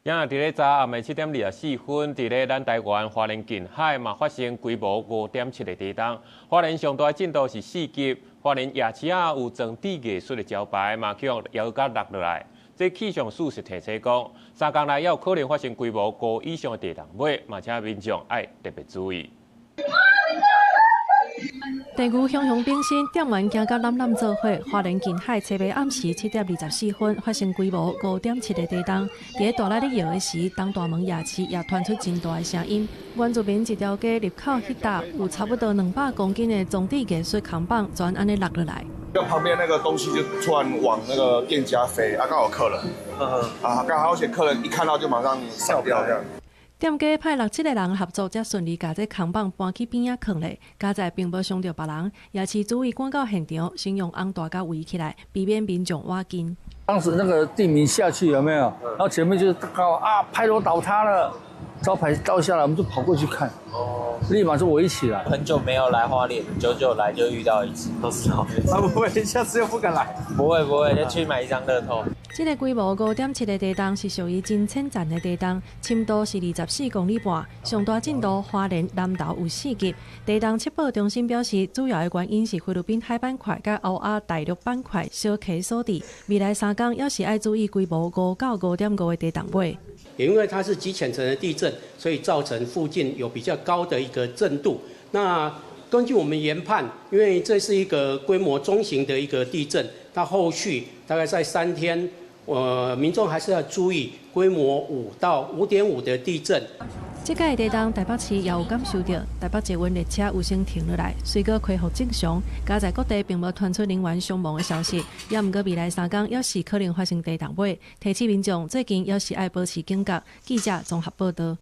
今日伫咧早暗的7:24，伫咧咱台湾花莲近海嘛发生规模5.7个地震。花莲上大震度是4级。花莲夜市啊有装置艺术的招牌嘛，去用摇甲落落来。这气象署是提醒讲，3天内也有可能发生规模5以上的地震尾，嘛请民众爱特别注意。地牛熊熊变身，点完行甲揽揽做伙。花莲近海七月暗时7:24发生规模5.7个地震。伫大力咧摇的时，东大门夜市也传出真大的声音。原住民一条街入口迄搭有差不多200公斤的装置艺术扛棒，全安尼落落来。旁边那个东西就突然往那个店家飞，刚好有客人，刚好有些客人一看到就马上闪掉这样。店家派6、7个人合作，才顺利把这扛棒搬去边仔放咧。加在并无伤到别人，也是主委赶到现场，先用红大甲围起来，避免民众挖进。当时那个地名下去有没有？然后前面就是牌楼倒塌了，招牌倒下来，我们就跑过去看，立马就围起来。很久没有来花莲，久久来就遇到一次，都是好运。不会，下次又不敢来。不会，再去买一张乐透。这个规模5.7的地震是属于真浅层的地震，深度是24公里半，上大震度花莲南投有4级。地震测报中心表示，主要的原因是菲律宾海板块甲欧亚大陆板块小溪所致。未来3天要是要注意规模5到5.5的地震尾。也因为它是极浅层的地震，所以造成附近有比较高的一个震度。那根据我们研判，因为这是一个规模中型的一个地震，它后续大概在3天。民众还是要注意规模5到5.5的地震。这届地震，台北市也有感受到，台北捷运列车有先停落来，随后恢复正常。加在各地并无传出人员伤亡的消息，也毋过未来3天要是可能发生地震尾，提醒民众最近要是爱保持警觉。记者综合报道。